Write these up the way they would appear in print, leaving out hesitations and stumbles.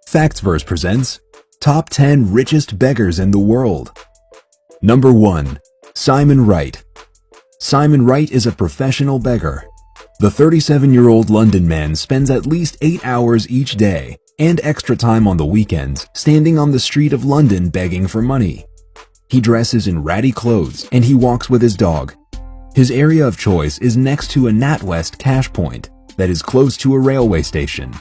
Factsverse presents Top 10 Richest Beggars in the World. Number 1. Simon Wright. Simon Wright is a professional beggar. The 37-year-old London man spends at least 8 hours each day and extra time on the weekends standing on the street of London begging for money. He dresses in ratty clothes and he walks with his dog. His area of choice is next to a NatWest cash point that is close to a railway station.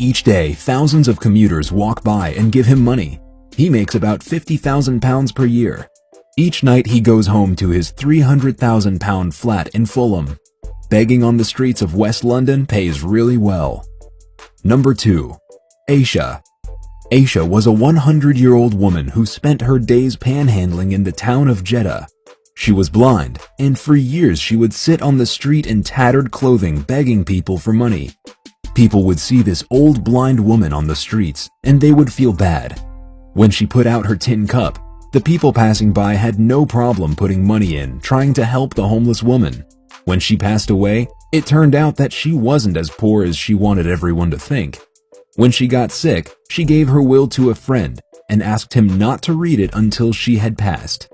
Each day, thousands of commuters walk by and give him money. He makes about £50,000 per year. Each night he goes home to his £300,000 flat in Fulham. Begging on the streets of West London pays really well. Number 2. Aisha. Aisha was a 100-year-old woman who spent her days panhandling in the town of Jeddah. She was blind, and for years she would sit on the street in tattered clothing begging people for money. People would see this old blind woman on the streets, and they would feel bad. When she put out her tin cup, the people passing by had no problem putting money in, trying to help the homeless woman. When she passed away, it turned out that she wasn't as poor as she wanted everyone to think. When she got sick, she gave her will to a friend and asked him not to read it until she had passed.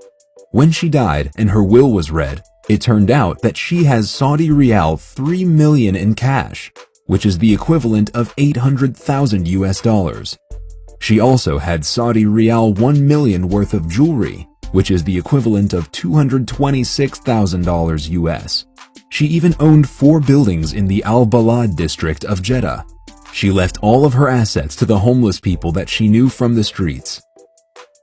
When she died and her will was read, it turned out that she has Saudi Riyal 3 million in cash, which is the equivalent of 800,000 US dollars. She also had Saudi Riyal 1 million worth of jewelry, which is the equivalent of $226,000 US. She even owned 4 buildings in the Al-Balad district of Jeddah. She left all of her assets to the homeless people that she knew from the streets.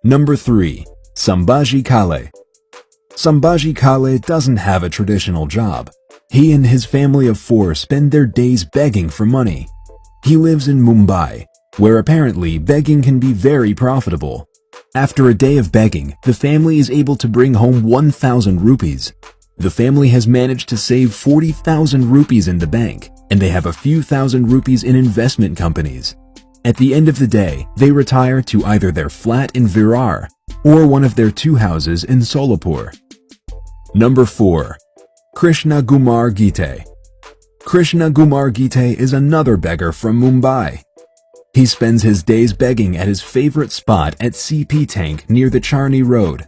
Number 3. Sambhaji Kale. Sambhaji Kale doesn't have a traditional job. He and his family of 4 spend their days begging for money. He lives in Mumbai, where apparently begging can be very profitable. After a day of begging, the family is able to bring home 1,000 rupees. The family has managed to save 40,000 rupees in the bank, and they have a few thousand rupees in investment companies. At the end of the day, they retire to either their flat in Virar or one of their 2 houses in Solapur. Number 4. Krishna Kumar Gite. Krishna Kumar Gite is another beggar from Mumbai. He spends his days begging at his favorite spot at CP Tank near the Charni Road.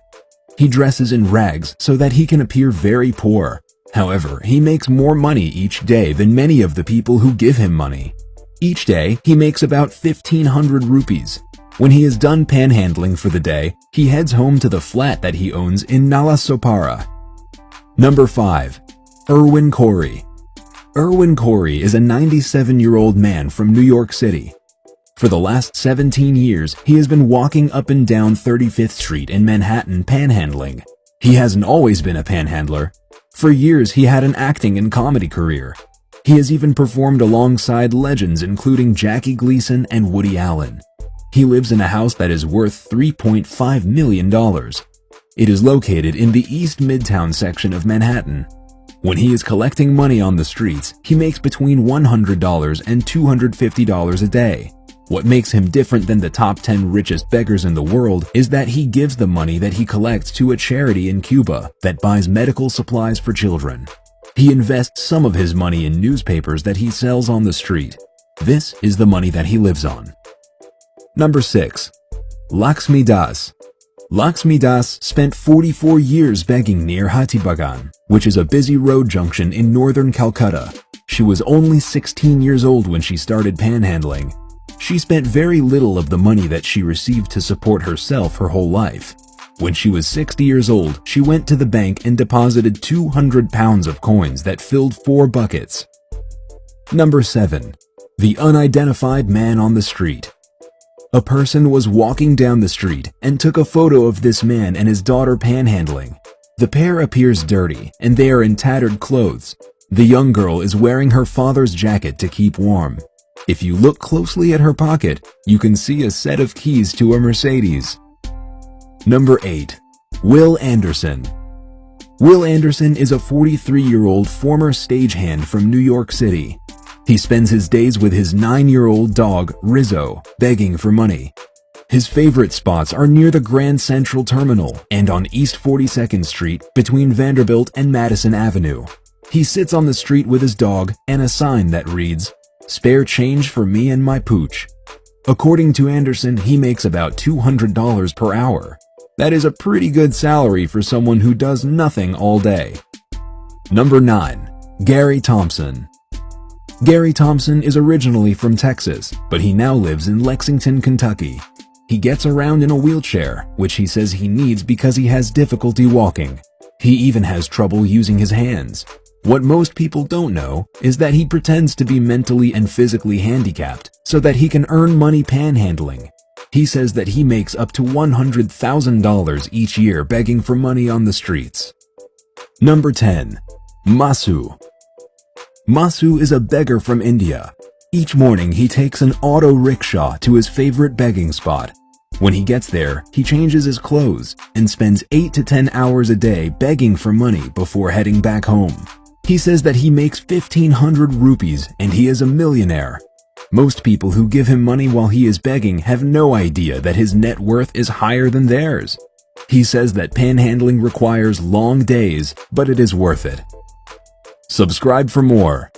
He dresses in rags so that he can appear very poor. However, he makes more money each day than many of the people who give him money. Each day, he makes about 1,500 rupees. When he is done panhandling for the day, he heads home to the flat that he owns in Nalasopara. Number 5. Erwin Corey. Erwin Corey is a 97-year-old man from New York City. For the last 17 years, he has been walking up and down 35th Street in Manhattan panhandling. He hasn't always been a panhandler. For years, he had an acting and comedy career. He has even performed alongside legends including Jackie Gleason and Woody Allen. He lives in a house that is worth $3.5 million. It is located in the East Midtown section of Manhattan. When he is collecting money on the streets, he makes between $100 and $250 a day. What makes him different than the top 10 richest beggars in the world is that he gives the money that he collects to a charity in Cuba that buys medical supplies for children. He invests some of his money in newspapers that he sells on the street. This is the money that he lives on. Number 6. Lakshmi Das. Lakshmi Das spent 44 years begging near Hattibagan, which is a busy road junction in northern Calcutta. She was only 16 years old when she started panhandling. She spent very little of the money that she received to support herself her whole life. When she was 60 years old, she went to the bank and deposited 200 pounds of coins that filled 4 buckets. Number 7. The unidentified man on the street. A person was walking down the street and took a photo of this man and his daughter panhandling. The pair appears dirty and they are in tattered clothes. The young girl is wearing her father's jacket to keep warm. If you look closely at her pocket, you can see a set of keys to a Mercedes. Number 8. Will Anderson. Will Anderson is a 43-year-old former stagehand from New York City. He spends his days with his 9-year-old dog, Rizzo, begging for money. His favorite spots are near the Grand Central Terminal and on East 42nd Street between Vanderbilt and Madison Avenue. He sits on the street with his dog and a sign that reads, Spare change for me and my pooch. According to Anderson, he makes about $200 per hour. That is a pretty good salary for someone who does nothing all day. Number 9. Gary Thompson. Gary Thompson is originally from Texas, but he now lives in Lexington, Kentucky. He gets around in a wheelchair, which he says he needs because he has difficulty walking. He even has trouble using his hands. What most people don't know is that he pretends to be mentally and physically handicapped so that he can earn money panhandling. He says that he makes up to $100,000 each year begging for money on the streets. Number 10. Masu. Masu is a beggar from India. Each morning he takes an auto rickshaw to his favorite begging spot. When he gets there, he changes his clothes and spends 8 to 10 hours a day begging for money before heading back home. He says that he makes 1,500 rupees and he is a millionaire. Most people who give him money while he is begging have no idea that his net worth is higher than theirs. He says that panhandling requires long days, but it is worth it. Subscribe for more.